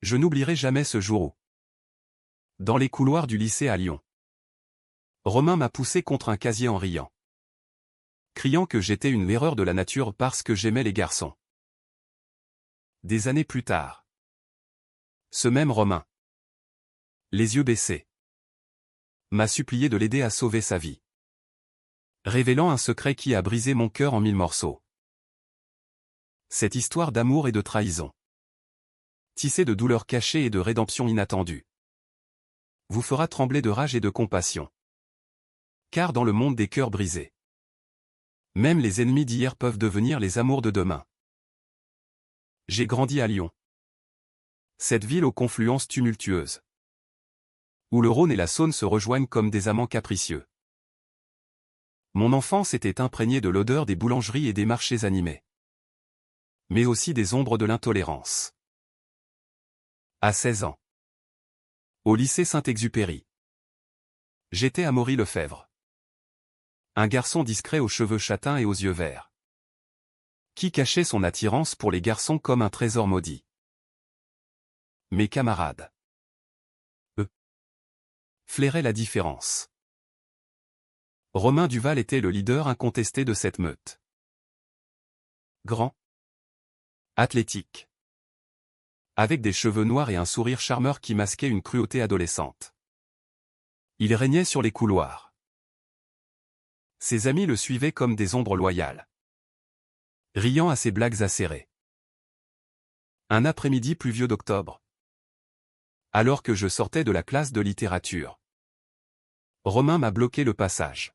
Je n'oublierai jamais ce jour où, dans les couloirs du lycée à Lyon, Romain m'a poussé contre un casier en riant, criant que j'étais une erreur de la nature parce que j'aimais les garçons. Des années plus tard, ce même Romain, les yeux baissés, m'a supplié de l'aider à sauver sa vie, révélant un secret qui a brisé mon cœur en 1000 morceaux. Cette histoire d'amour et de trahison, tissée de douleurs cachées et de rédemption inattendue, vous fera trembler de rage et de compassion. Car dans le monde des cœurs brisés, même les ennemis d'hier peuvent devenir les amours de demain. J'ai grandi à Lyon, cette ville aux confluences tumultueuses, où le Rhône et la Saône se rejoignent comme des amants capricieux. Mon enfance était imprégnée de l'odeur des boulangeries et des marchés animés, mais aussi des ombres de l'intolérance. À 16 ans, au lycée Saint-Exupéry, j'étais Amaury Lefebvre, un garçon discret aux cheveux châtains et aux yeux verts, qui cachait son attirance pour les garçons comme un trésor maudit. Mes camarades, eux, flairaient la différence. Romain Duval était le leader incontesté de cette meute. Grand, athlétique, avec des cheveux noirs et un sourire charmeur qui masquait une cruauté adolescente. Il régnait sur les couloirs. Ses amis le suivaient comme des ombres loyales, riant à ses blagues acérées. Un après-midi pluvieux d'octobre, alors que je sortais de la classe de littérature, Romain m'a bloqué le passage.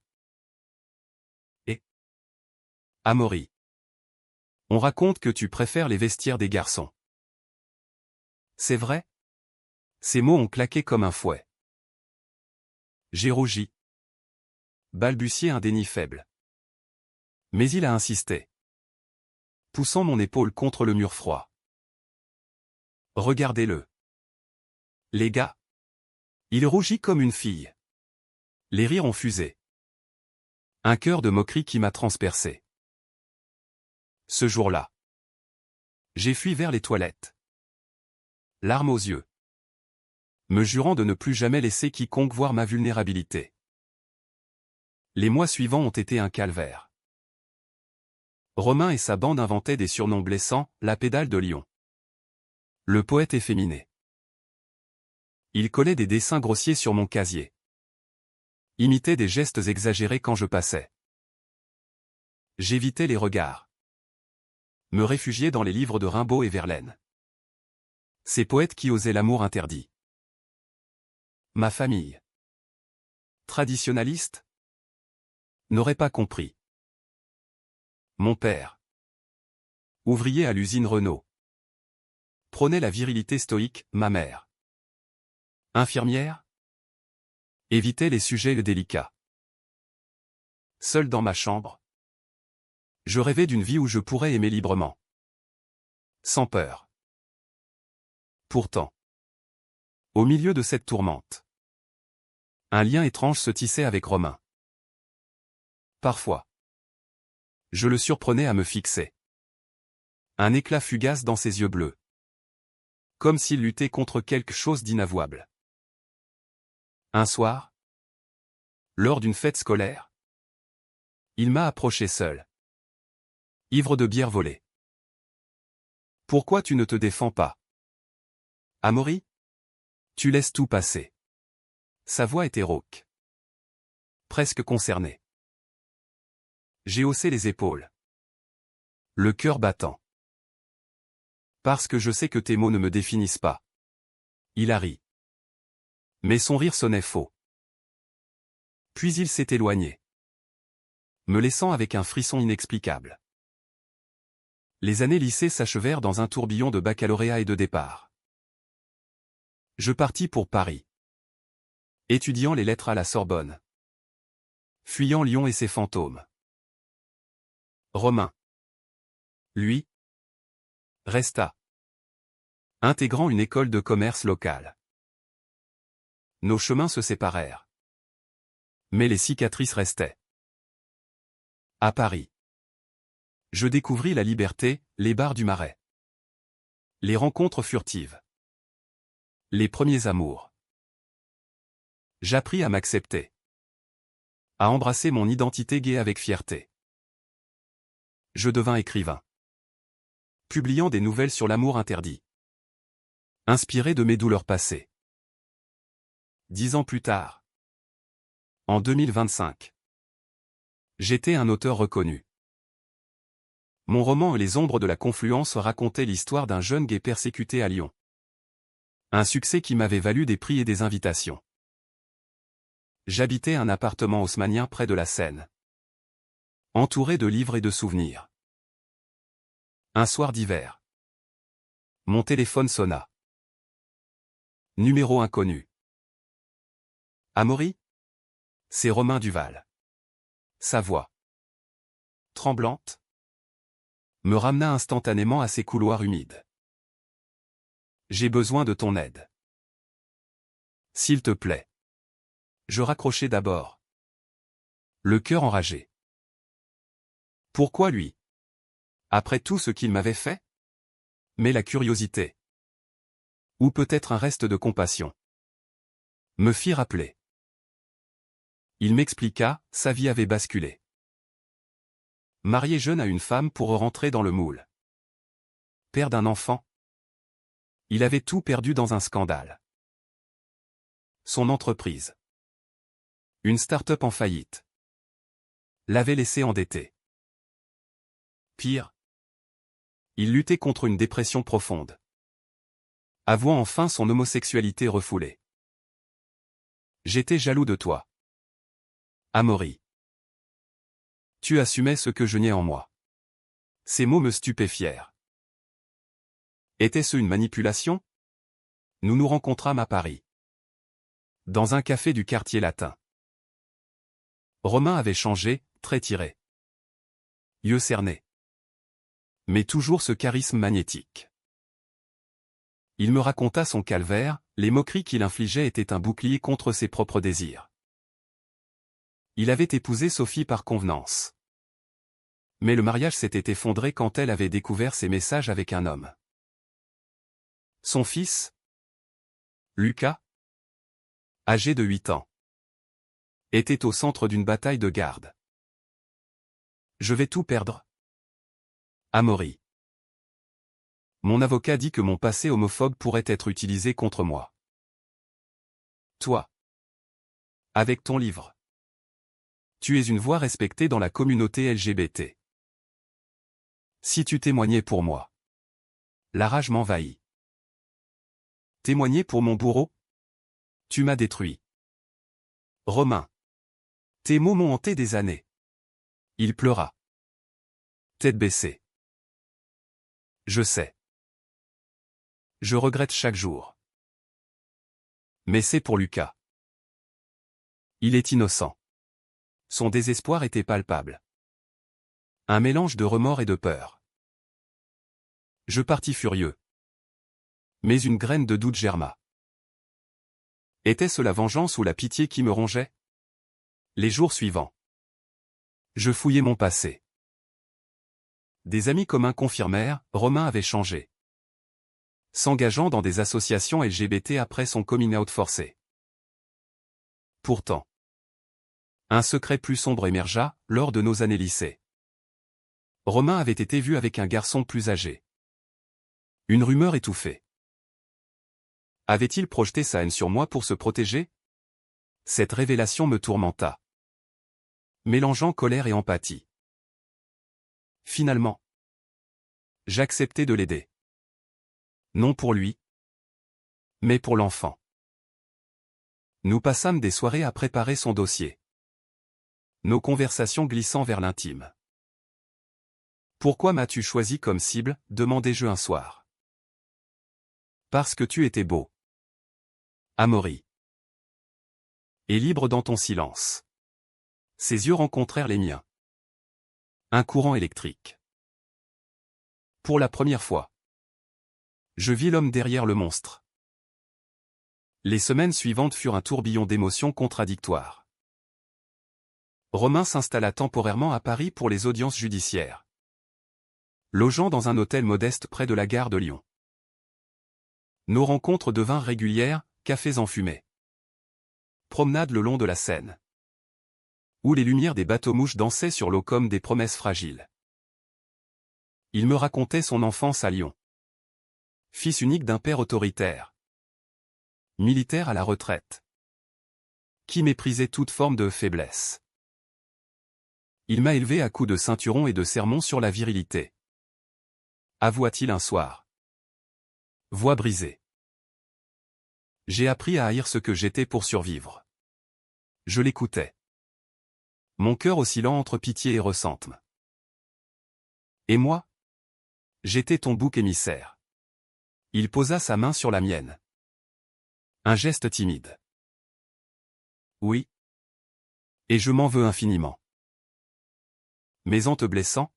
Et Amaury, on raconte que tu préfères les vestiaires des garçons. C'est vrai? Ces mots ont claqué comme un fouet. J'ai rougi, balbutié un déni faible. Mais il a insisté, poussant mon épaule contre le mur froid. Regardez-le. Les gars. Il rougit comme une fille. Les rires ont fusé. Un cœur de moquerie qui m'a transpercé. Ce jour-là, j'ai fui vers les toilettes, larmes aux yeux, me jurant de ne plus jamais laisser quiconque voir ma vulnérabilité. Les mois suivants ont été un calvaire. Romain et sa bande inventaient des surnoms blessants, la pédale de Lyon, le poète efféminé. Ils collaient des dessins grossiers sur mon casier, imitaient des gestes exagérés quand je passais. J'évitais les regards, me réfugiais dans les livres de Rimbaud et Verlaine. Ces poètes qui osaient l'amour interdit. Ma famille, traditionnaliste, n'aurait pas compris. Mon père, ouvrier à l'usine Renault, prônait la virilité stoïque. Ma mère, infirmière, évitait les sujets délicats. Seul dans ma chambre, je rêvais d'une vie où je pourrais aimer librement, sans peur. Pourtant, au milieu de cette tourmente, un lien étrange se tissait avec Romain. Parfois, je le surprenais à me fixer. Un éclat fugace dans ses yeux bleus, comme s'il luttait contre quelque chose d'inavouable. Un soir, lors d'une fête scolaire, il m'a approché seul, ivre de bière volée. Pourquoi tu ne te défends pas, Amaury? Tu laisses tout passer. Sa voix était rauque, presque concernée. J'ai haussé les épaules, le cœur battant. Parce que je sais que tes mots ne me définissent pas. Il a ri. Mais son rire sonnait faux. Puis il s'est éloigné, me laissant avec un frisson inexplicable. Les années lycée s'achevèrent dans un tourbillon de baccalauréat et de départ. Je partis pour Paris, étudiant les lettres à la Sorbonne, fuyant Lyon et ses fantômes. Romain, lui, resta, intégrant une école de commerce locale. Nos chemins se séparèrent, mais les cicatrices restaient. À Paris, je découvris la liberté, les bars du Marais, les rencontres furtives, Les premiers amours. J'appris à m'accepter. À embrasser mon identité gay avec fierté. Je devins écrivain. Publiant des nouvelles sur l'amour interdit. Inspiré de mes douleurs passées. 10 ans plus tard. En 2025. J'étais un auteur reconnu. Mon roman Les ombres de la confluence racontait l'histoire d'un jeune gay persécuté à Lyon. Un succès qui m'avait valu des prix et des invitations. J'habitais un appartement haussmannien près de la Seine. Entouré de livres et de souvenirs. Un soir d'hiver. Mon téléphone sonna. Numéro inconnu. Amaury? C'est Romain Duval. Sa voix, tremblante, me ramena instantanément à ces couloirs humides. J'ai besoin de ton aide. S'il te plaît. Je raccrochai d'abord. Le cœur enragé. Pourquoi lui? Après tout ce qu'il m'avait fait? Mais la curiosité. Ou peut-être un reste de compassion. Me fit rappeler. Il m'expliqua, sa vie avait basculé. Marié jeune à une femme pour rentrer dans le moule. Père d'un enfant. Il avait tout perdu dans un scandale. Son entreprise. Une start-up en faillite. L'avait laissé endetté. Pire. Il luttait contre une dépression profonde. Avouant enfin son homosexualité refoulée. J'étais jaloux de toi. Amaury. Tu assumais ce que je niais en moi. Ces mots me stupéfièrent. Était-ce une manipulation? Nous nous rencontrâmes à Paris. Dans un café du quartier latin. Romain avait changé, très tiré. Yeux cernés. Mais toujours ce charisme magnétique. Il me raconta son calvaire, les moqueries qu'il infligeait étaient un bouclier contre ses propres désirs. Il avait épousé Sophie par convenance. Mais le mariage s'était effondré quand elle avait découvert ses messages avec un homme. Son fils, Lucas, âgé de 8 ans, était au centre d'une bataille de garde. Je vais tout perdre. Amaury. Mon avocat dit que mon passé homophobe pourrait être utilisé contre moi. Toi. Avec ton livre. Tu es une voix respectée dans la communauté LGBT. Si tu témoignais pour moi. La rage m'envahit. Témoigner pour mon bourreau? Tu m'as détruit. Romain. Tes mots m'ont hanté des années. Il pleura. Tête baissée. Je sais. Je regrette chaque jour. Mais c'est pour Lucas. Il est innocent. Son désespoir était palpable. Un mélange de remords et de peur. Je partis furieux. Mais une graine de doute germa. Était-ce la vengeance ou la pitié qui me rongeait? Les jours suivants. Je fouillai mon passé. Des amis communs confirmèrent, Romain avait changé. S'engageant dans des associations LGBT après son coming out forcé. Pourtant. Un secret plus sombre émergea, lors de nos années lycée. Romain avait été vu avec un garçon plus âgé. Une rumeur étouffée. Avait-il projeté sa haine sur moi pour se protéger? Cette révélation me tourmenta. Mélangeant colère et empathie. Finalement. J'acceptai de l'aider. Non pour lui. Mais pour l'enfant. Nous passâmes des soirées à préparer son dossier. Nos conversations glissant vers l'intime. Pourquoi m'as-tu choisi comme cible, demandai-je un soir. Parce que tu étais beau. Amaury. Et libre dans ton silence. Ses yeux rencontrèrent les miens. Un courant électrique. Pour la première fois. Je vis l'homme derrière le monstre. Les semaines suivantes furent un tourbillon d'émotions contradictoires. Romain s'installa temporairement à Paris pour les audiences judiciaires. Logeant dans un hôtel modeste près de la gare de Lyon. Nos rencontres devinrent régulières, cafés enfumés. Promenades le long de la Seine. Où les lumières des bateaux-mouches dansaient sur l'eau comme des promesses fragiles. Il me racontait son enfance à Lyon. Fils unique d'un père autoritaire. Militaire à la retraite. Qui méprisait toute forme de faiblesse. Il m'a élevé à coups de ceinturon et de sermons sur la virilité. Avoua-t-il un soir. Voix brisée. J'ai appris à haïr ce que j'étais pour survivre. Je l'écoutais. Mon cœur oscillant entre pitié et ressentiment. Et moi? J'étais ton bouc émissaire. Il posa sa main sur la mienne. Un geste timide. Oui. Et je m'en veux infiniment. Mais en te blessant,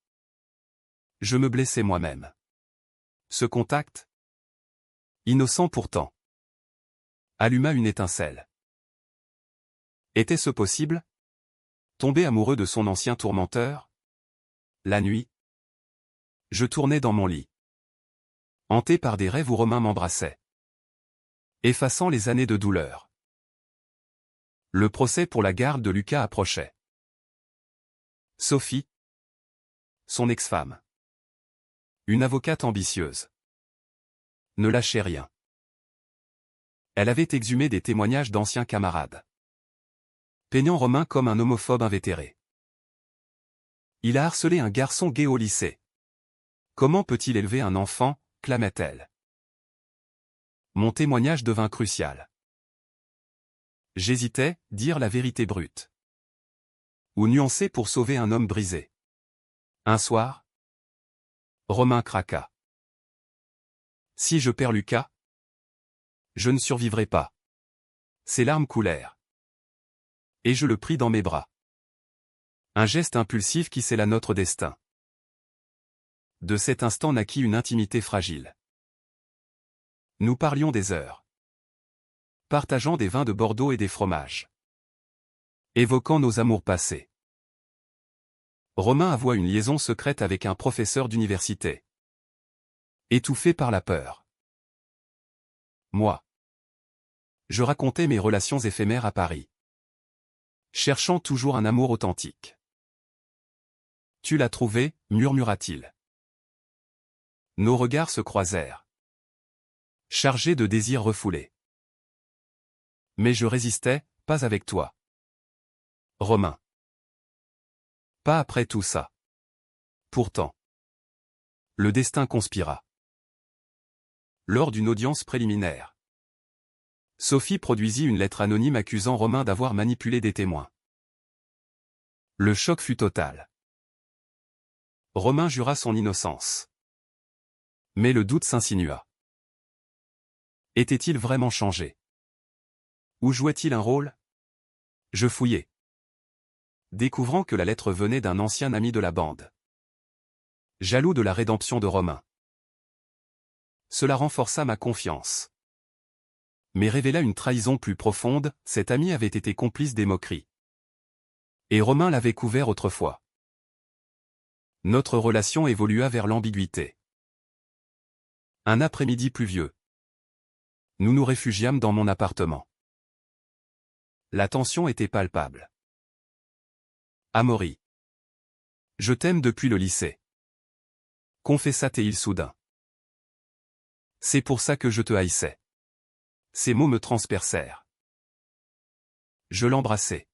je me blessais moi-même. Ce contact, innocent pourtant, alluma une étincelle. Était-ce possible? Tomber amoureux de son ancien tourmenteur? La nuit, je tournais dans mon lit. Hanté par des rêves où Romain m'embrassait. Effaçant les années de douleur. Le procès pour la garde de Lucas approchait. Sophie, son ex-femme. Une avocate ambitieuse. Ne lâchait rien. Elle avait exhumé des témoignages d'anciens camarades. Peignant Romain comme un homophobe invétéré. Il a harcelé un garçon gay au lycée. Comment peut-il élever un enfant, clamait-elle. Mon témoignage devint crucial. J'hésitais, dire la vérité brute. Ou nuancer pour sauver un homme brisé. Un soir, Romain craqua. Si je perds Lucas, je ne survivrai pas. Ses larmes coulèrent. Et je le pris dans mes bras. Un geste impulsif qui scella notre destin. De cet instant naquit une intimité fragile. Nous parlions des heures. Partageant des vins de Bordeaux et des fromages. Évoquant nos amours passés. Romain avoua une liaison secrète avec un professeur d'université. Étouffé par la peur. Moi. Je racontais mes relations éphémères à Paris. Cherchant toujours un amour authentique. Tu l'as trouvé, murmura-t-il. Nos regards se croisèrent. Chargés de désirs refoulés. Mais je résistais, pas avec toi. Romain. Pas après tout ça. Pourtant. Le destin conspira. Lors d'une audience préliminaire. Sophie produisit une lettre anonyme accusant Romain d'avoir manipulé des témoins. Le choc fut total. Romain jura son innocence. Mais le doute s'insinua. Était-il vraiment changé? Ou jouait-il un rôle? Je fouillai. Découvrant que la lettre venait d'un ancien ami de la bande. Jaloux de la rédemption de Romain. Cela renforça ma confiance. Mais révéla une trahison plus profonde, cet ami avait été complice des moqueries. Et Romain l'avait couvert autrefois. Notre relation évolua vers l'ambiguïté. Un après-midi pluvieux. Nous nous réfugiâmes dans mon appartement. La tension était palpable. Amaury. Je t'aime depuis le lycée. Confessa-t-il soudain. C'est pour ça que je te haïssais. Ces mots me transpercèrent. Je l'embrassai.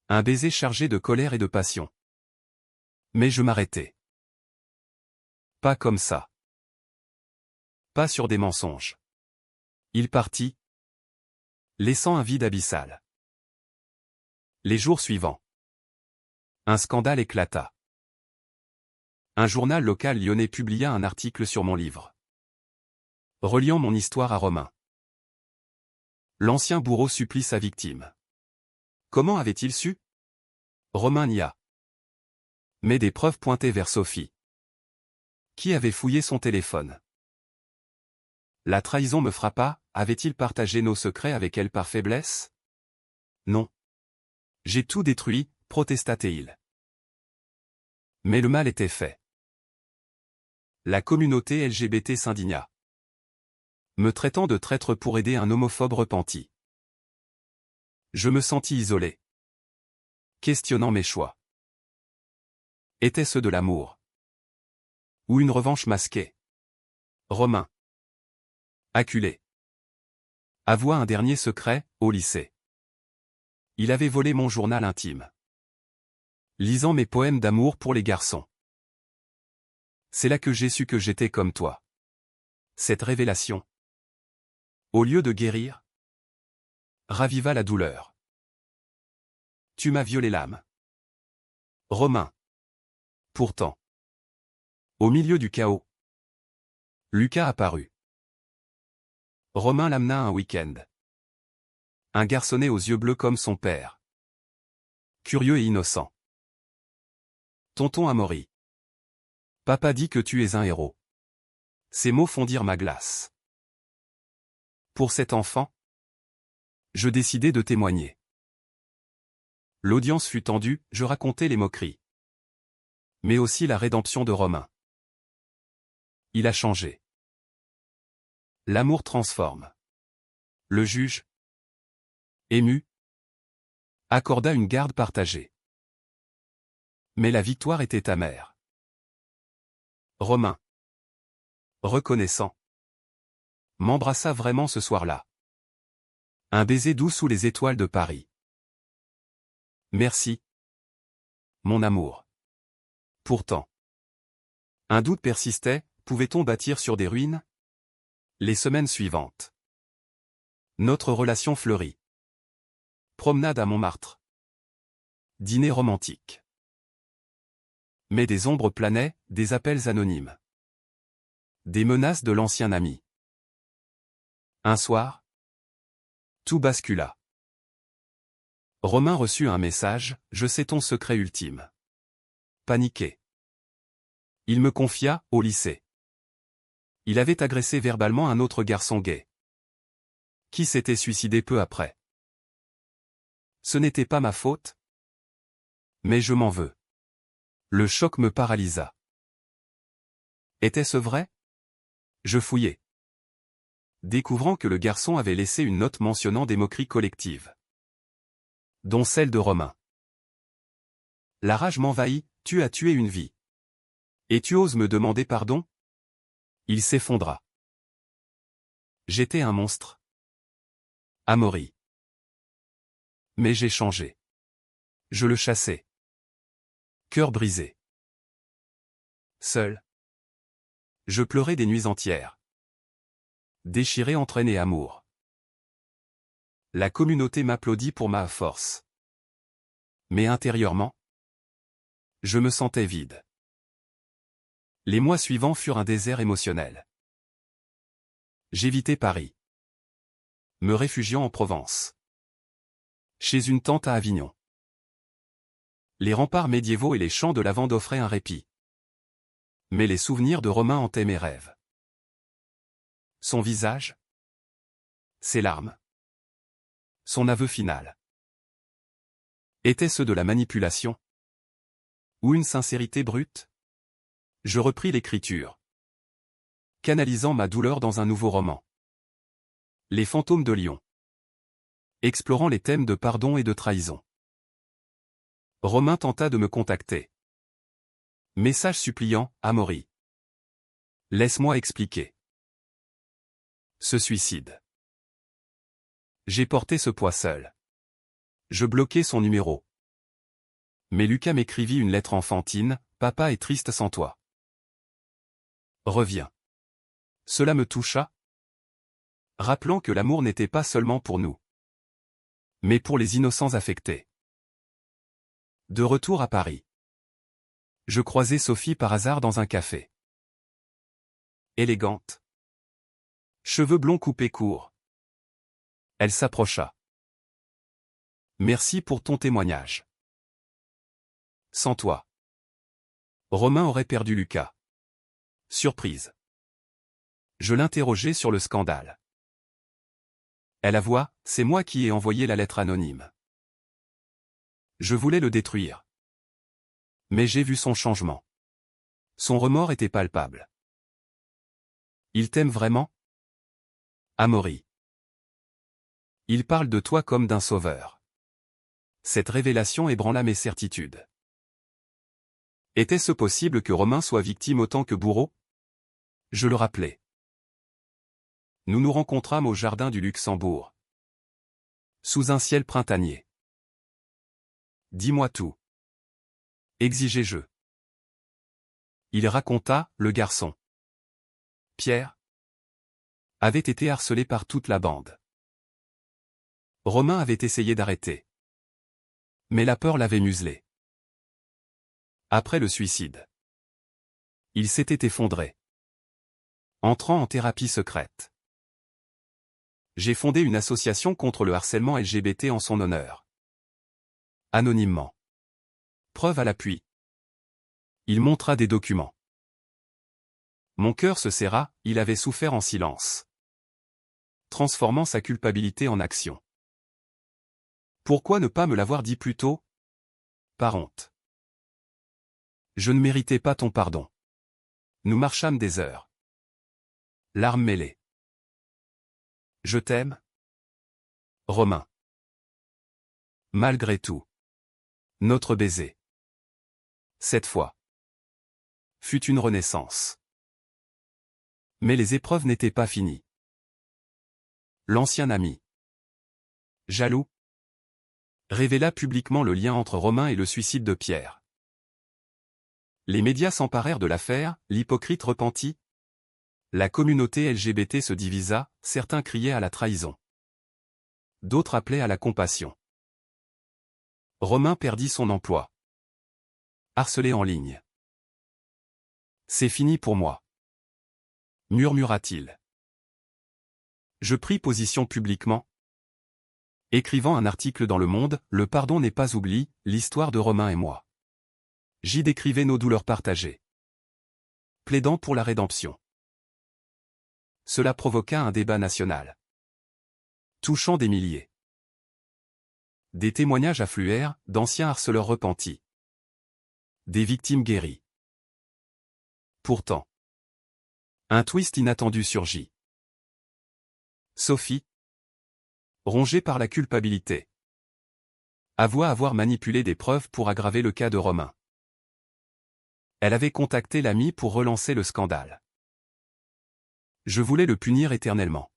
Un baiser chargé de colère et de passion. Mais je m'arrêtai. Pas comme ça. Pas sur des mensonges. Il partit, laissant un vide abyssal. Les jours suivants. Un scandale éclata. Un journal local lyonnais publia un article sur mon livre. Reliant mon histoire à Romain. L'ancien bourreau supplie sa victime. Comment avait-il su? Romain nia. Mais des preuves pointaient vers Sophie. Qui avait fouillé son téléphone? La trahison me frappa, avait-il partagé nos secrets avec elle par faiblesse? Non. J'ai tout détruit, protesta-t-il. Mais le mal était fait. La communauté LGBT s'indigna. me traitant de traître pour aider un homophobe repenti. Je me sentis isolé, questionnant mes choix. Était-ce de l'amour? Ou une revanche masquée? Romain. Acculé. Avoua un dernier secret, au lycée. Il avait volé mon journal intime. Lisant mes poèmes d'amour pour les garçons. C'est là que j'ai su que j'étais comme toi. Cette révélation, au lieu de guérir, raviva la douleur. Tu m'as violé l'âme. Romain. Pourtant. Au milieu du chaos, Lucas apparut. Romain l'amena un week-end. Un garçonnet aux yeux bleus comme son père. Curieux et innocent. Tonton Amaury. Papa dit que tu es un héros. Ces mots fondirent ma glace. Pour cet enfant, je décidai de témoigner. L'audience fut tendue, je racontai les moqueries. Mais aussi la rédemption de Romain. Il a changé. L'amour transforme. Le juge, ému, accorda une garde partagée. Mais la victoire était amère. Romain, reconnaissant, m'embrassa vraiment ce soir-là. Un baiser doux sous les étoiles de Paris. Merci, mon amour. Pourtant, un doute persistait, pouvait-on bâtir sur des ruines? Les semaines suivantes. Notre relation fleurit. Promenade à Montmartre. Dîner romantique. Mais des ombres planaient, des appels anonymes. Des menaces de l'ancien ami. Un soir, tout bascula. Romain reçut un message, je sais ton secret ultime. Paniqué. Il me confia, au lycée. Il avait agressé verbalement un autre garçon gay. Qui s'était suicidé peu après. Ce n'était pas ma faute. Mais je m'en veux. Le choc me paralysa. Était-ce vrai? Je fouillai. Découvrant que le garçon avait laissé une note mentionnant des moqueries collectives. Dont celle de Romain. La rage m'envahit, tu as tué une vie. Et tu oses me demander pardon? Il s'effondra. J'étais un monstre. Amaury. Mais j'ai changé. Je le chassais. Cœur brisé. Seul. Je pleurais des nuits entières. Déchiré entre haine et amour. La communauté m'applaudit pour ma force. Mais intérieurement, je me sentais vide. Les mois suivants furent un désert émotionnel. J'évitais Paris. Me réfugiant en Provence. Chez une tante à Avignon. Les remparts médiévaux et les champs de lavande offraient un répit. Mais les souvenirs de Romain hantaient mes rêves. Son visage, ses larmes, son aveu final. Était-ce de la manipulation? Ou une sincérité brute? Je repris l'écriture, canalisant ma douleur dans un nouveau roman. Les fantômes de Lyon. Explorant les thèmes de pardon et de trahison. Romain tenta de me contacter. Message suppliant, Amaury. Laisse-moi expliquer. Ce suicide. J'ai porté ce poids seul. Je bloquai son numéro. Mais Lucas m'écrivit une lettre enfantine, papa est triste sans toi. Reviens. Cela me toucha. Rappelant que l'amour n'était pas seulement pour nous. Mais pour les innocents affectés. De retour à Paris. Je croisai Sophie par hasard dans un café. Élégante. Cheveux blonds coupés courts. Elle s'approcha. Merci pour ton témoignage. Sans toi, Romain aurait perdu Lucas. Surprise. Je l'interrogeai sur le scandale. Elle avoua, c'est moi qui ai envoyé la lettre anonyme. Je voulais le détruire. Mais j'ai vu son changement. Son remords était palpable. Il t'aime vraiment? Amaury. Il parle de toi comme d'un sauveur. Cette révélation ébranla mes certitudes. Était-ce possible que Romain soit victime autant que bourreau? Je le rappelai. Nous nous rencontrâmes au jardin du Luxembourg. Sous un ciel printanier. Dis-moi tout. Exigeai-je. Il raconta, le garçon. Pierre avait été harcelé par toute la bande. Romain avait essayé d'arrêter. Mais la peur l'avait muselé. Après le suicide, il s'était effondré. Entrant en thérapie secrète. J'ai fondé une association contre le harcèlement LGBT en son honneur. Anonymement. Preuve à l'appui. Il montra des documents. Mon cœur se serra, il avait souffert en silence. Transformant sa culpabilité en action. Pourquoi ne pas me l'avoir dit plus tôt? Par honte. Je ne méritais pas ton pardon. Nous marchâmes des heures. Larmes mêlées. Je t'aime, Romain. Malgré tout. Notre baiser. Cette fois. Fut une renaissance. Mais les épreuves n'étaient pas finies. L'ancien ami. Jaloux. Révéla publiquement le lien entre Romain et le suicide de Pierre. Les médias s'emparèrent de l'affaire, l'hypocrite repentit. La communauté LGBT se divisa, certains criaient à la trahison. D'autres appelaient à la compassion. Romain perdit son emploi. Harcelé en ligne. C'est fini pour moi. Murmura-t-il. Je pris position publiquement. Écrivant un article dans Le Monde, Le pardon n'est pas oubli, l'histoire de Romain et moi. J'y décrivais nos douleurs partagées. Plaidant pour la rédemption. Cela provoqua un débat national. Touchant des milliers. Des témoignages affluèrent, d'anciens harceleurs repentis. Des victimes guéries. Pourtant, un twist inattendu surgit. Sophie, rongée par la culpabilité, avoua avoir manipulé des preuves pour aggraver le cas de Romain. Elle avait contacté l'ami pour relancer le scandale. Je voulais le punir éternellement.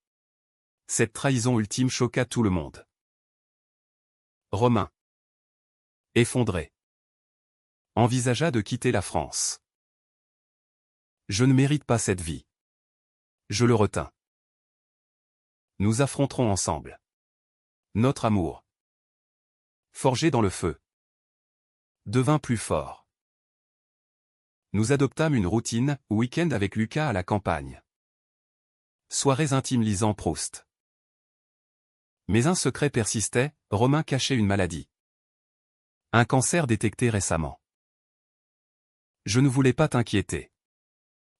Cette trahison ultime choqua tout le monde. Romain, effondré, envisagea de quitter la France. Je ne mérite pas cette vie. Je le retins. Nous affronterons ensemble. Notre amour, forgé dans le feu, devint plus fort. Nous adoptâmes une routine, week-end avec Lucas à la campagne. Soirées intimes lisant Proust. Mais un secret persistait, Romain cachait une maladie. Un cancer détecté récemment. Je ne voulais pas t'inquiéter.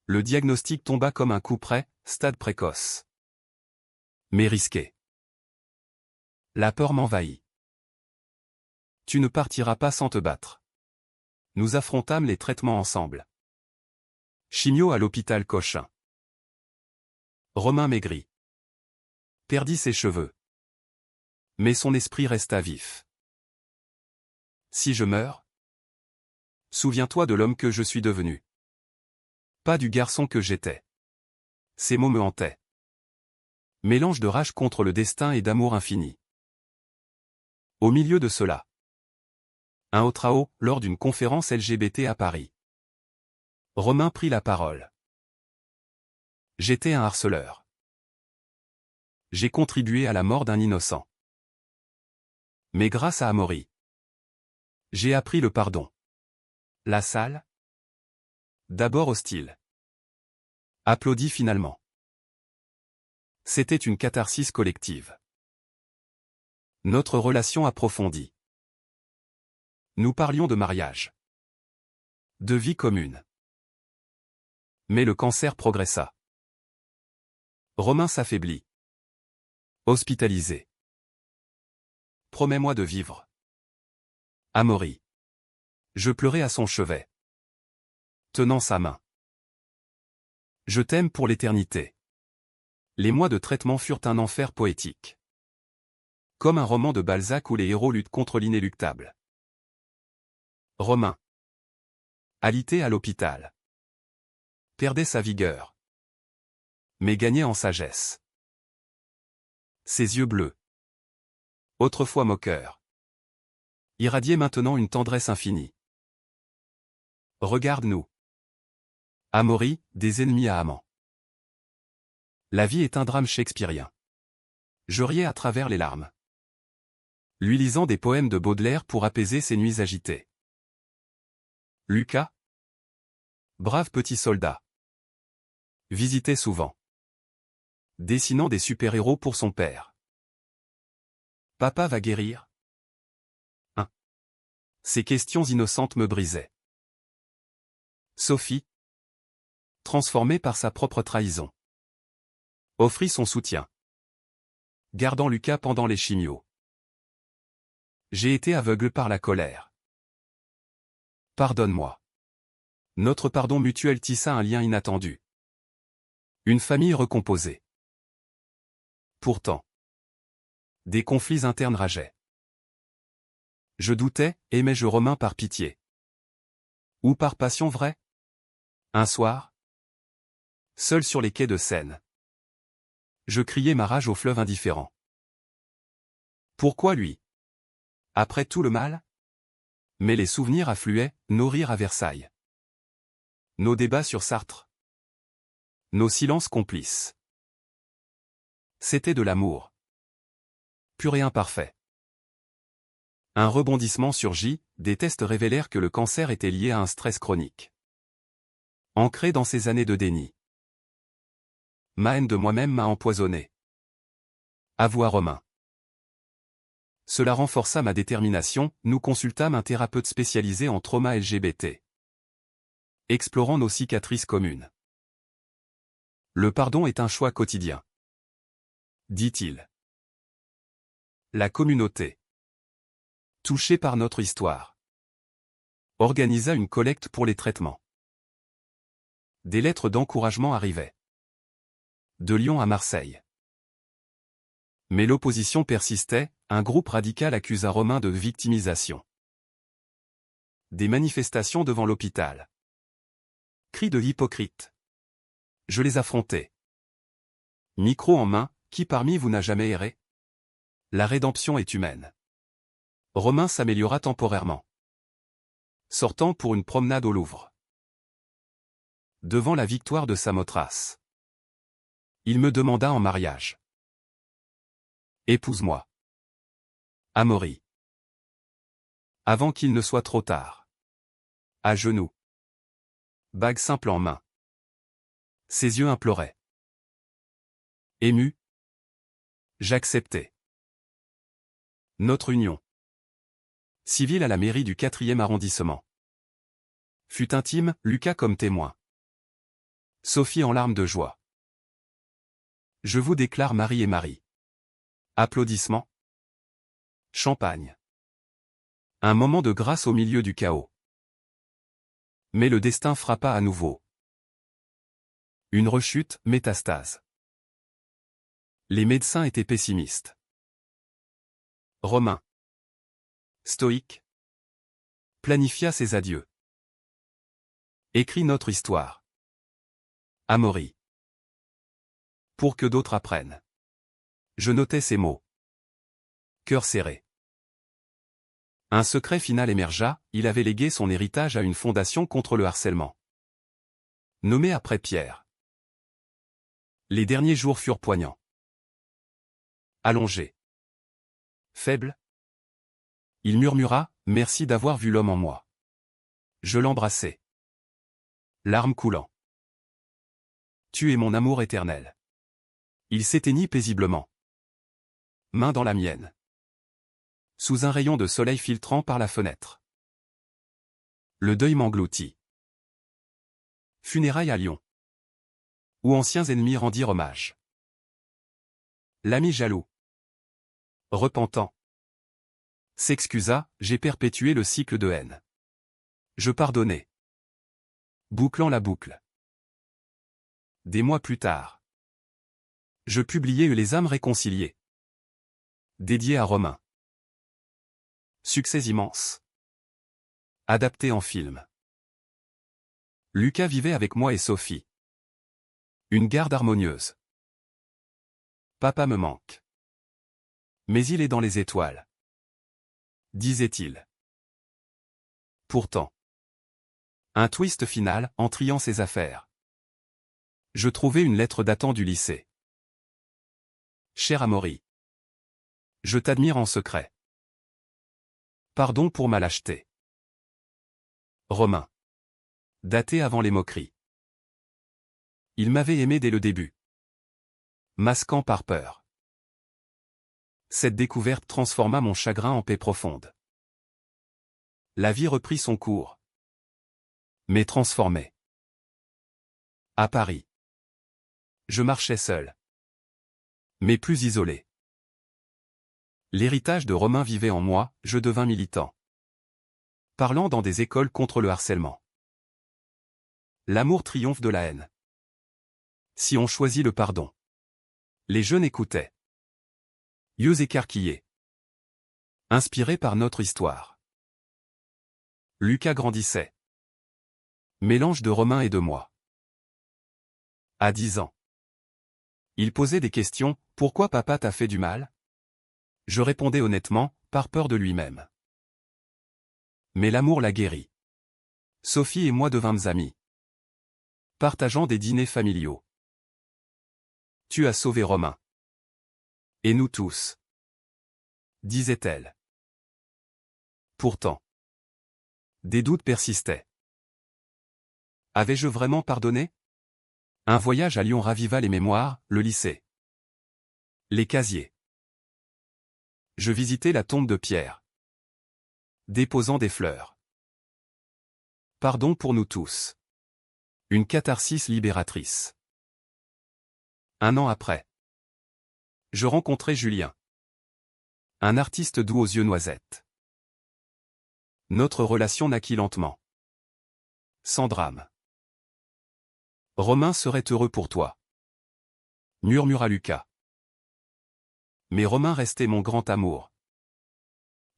Le diagnostic tomba comme un coup près, stade précoce. Mais risqué. La peur m'envahit. Tu ne partiras pas sans te battre. Nous affrontâmes les traitements ensemble. Chimio à l'hôpital Cochin. Romain maigrit. Perdit ses cheveux. Mais son esprit resta vif. Si je meurs, souviens-toi de l'homme que je suis devenu. Pas du garçon que j'étais. Ces mots me hantaient. Mélange de rage contre le destin et d'amour infini. Au milieu de cela, un autre AO, lors d'une conférence LGBT à Paris. Romain prit la parole. J'étais un harceleur. J'ai contribué à la mort d'un innocent. Mais grâce à Amaury, j'ai appris le pardon. La salle, d'abord hostile, applaudit finalement. C'était une catharsis collective. Notre relation approfondie. Nous parlions de mariage. De vie commune. Mais le cancer progressa. Romain s'affaiblit. Hospitalisé. Promets-moi de vivre. Amaury. Je pleurais à son chevet. Tenant sa main. Je t'aime pour l'éternité. Les mois de traitement furent un enfer poétique. Comme un roman de Balzac où les héros luttent contre l'inéluctable. Romain. Alité à l'hôpital. Perdait sa vigueur. Mais gagnait en sagesse. Ses yeux bleus. Autrefois moqueurs. Irradiaient maintenant une tendresse infinie. Regarde-nous. Amaury, des ennemis à amants. La vie est un drame shakespearien. Je riais à travers les larmes. Lui lisant des poèmes de Baudelaire pour apaiser ses nuits agitées. Lucas. Brave petit soldat. Visitait souvent. Dessinant des super-héros pour son père. Papa va guérir? Hein. Ces questions innocentes me brisaient. Sophie. Transformée par sa propre trahison. Offrit son soutien. Gardant Lucas pendant les chimios. J'ai été aveugle par la colère. Pardonne-moi. Notre pardon mutuel tissa un lien inattendu. Une famille recomposée. Pourtant, des conflits internes rageaient. Je doutais, aimais-je Romain par pitié? Ou par passion vraie? Un soir, seul sur les quais de Seine, je criais ma rage au fleuve indifférent. Pourquoi lui? Après tout le mal? Mais les souvenirs affluaient, nos rires à Versailles. Nos débats sur Sartre. Nos silences complices. C'était de l'amour. Pur et imparfait. Un rebondissement surgit, des tests révélèrent que le cancer était lié à un stress chronique. Ancré dans ces années de déni. Ma haine de moi-même m'a empoisonné. Avoua Romain. Cela renforça ma détermination, nous consultâmes un thérapeute spécialisé en trauma LGBT. Explorant nos cicatrices communes. Le pardon est un choix quotidien. Dit-il. La communauté, touchée par notre histoire, organisa une collecte pour les traitements. Des lettres d'encouragement arrivaient. De Lyon à Marseille. Mais l'opposition persistait, un groupe radical accusa Romain de victimisation. Des manifestations devant l'hôpital. Cris de hypocrites. Je les affrontais. Micro en main, qui parmi vous n'a jamais erré? La rédemption est humaine. Romain s'améliora temporairement. Sortant pour une promenade au Louvre. Devant la victoire de Samothrace. Il me demanda en mariage. Épouse-moi. Amaury. Avant qu'il ne soit trop tard. À genoux. Bague simple en main. Ses yeux imploraient. Ému. J'acceptais. Notre union. Civile à la mairie du 4e arrondissement. Fut intime, Lucas comme témoin. Sophie en larmes de joie. Je vous déclare mari et mari. Applaudissements. Champagne. Un moment de grâce au milieu du chaos. Mais le destin frappa à nouveau. Une rechute, métastase. Les médecins étaient pessimistes. Romain. Stoïque. Planifia ses adieux. Écrit notre histoire. Amaury. Pour que d'autres apprennent. Je notais ces mots. Cœur serré. Un secret final émergea, il avait légué son héritage à une fondation contre le harcèlement. Nommé après Pierre. Les derniers jours furent poignants. Allongé. Faible. Il murmura, merci d'avoir vu l'homme en moi. Je l'embrassai. Larmes coulant. Tu es mon amour éternel. Il s'éteignit paisiblement. Main dans la mienne. Sous un rayon de soleil filtrant par la fenêtre. Le deuil m'engloutit. Funérailles à Lyon. Où anciens ennemis rendirent hommage. L'ami jaloux. Repentant. S'excusa, j'ai perpétué le cycle de haine. Je pardonnai. Bouclant la boucle. Des mois plus tard. Je publiai Les âmes réconciliées. Dédié à Romain. Succès immense. Adapté en film. Lucas vivait avec moi et Sophie. Une garde harmonieuse. Papa me manque. Mais il est dans les étoiles. Disait-il. Pourtant. Un twist final, en triant ses affaires. Je trouvai une lettre datant du lycée. Cher Amaury. Je t'admire en secret. Pardon pour ma lâcheté. Romain. Daté avant les moqueries. Il m'avait aimé dès le début. Masquant par peur. Cette découverte transforma mon chagrin en paix profonde. La vie reprit son cours. Mais transformée. À Paris. Je marchais seul. Mais plus isolé. L'héritage de Romain vivait en moi, je devins militant. Parlant dans des écoles contre le harcèlement. L'amour triomphe de la haine. Si on choisit le pardon. Les jeunes écoutaient. Yeux écarquillés. Inspirés par notre histoire. Lucas grandissait. Mélange de Romain et de moi. À 10 ans. Il posait des questions, pourquoi papa t'a fait du mal? Je répondais honnêtement, par peur de lui-même. Mais l'amour l'a guéri. Sophie et moi devînmes amis. Partageant des dîners familiaux. Tu as sauvé Romain. Et nous tous. Disait-elle. Pourtant. Des doutes persistaient. Avais-je vraiment pardonné? Un voyage à Lyon raviva les mémoires, le lycée. Les casiers. Je visitais la tombe de Pierre. Déposant des fleurs. Pardon pour nous tous. Une catharsis libératrice. Un an après. Je rencontrai Julien. Un artiste doux aux yeux noisettes. Notre relation naquit lentement. Sans drame. Romain serait heureux pour toi. Murmura Lucas. Mais Romain restait mon grand amour.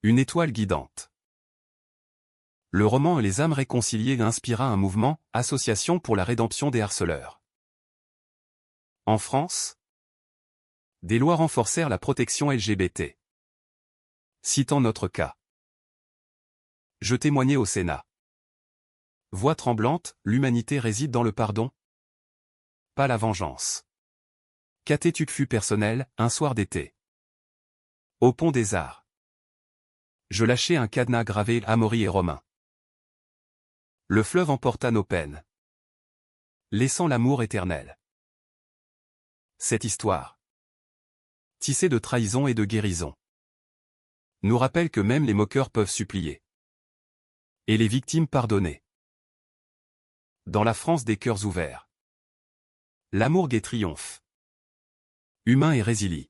Une étoile guidante. Le roman Les âmes réconciliées inspira un mouvement, Association pour la rédemption des harceleurs. En France, des lois renforcèrent la protection LGBT. Citant notre cas. Je témoignais au Sénat. Voix tremblante, l'humanité réside dans le pardon? Pas la vengeance. Cathétude fut personnel, un soir d'été. Au pont des Arts. Je lâchai un cadenas gravé Amaury et Romain. Le fleuve emporta nos peines. Laissant l'amour éternel. Cette histoire. Tissée de trahison et de guérison. Nous rappelle que même les moqueurs peuvent supplier. Et les victimes pardonner. Dans la France des cœurs ouverts. L'amour gai triomphe. Humain et résilient.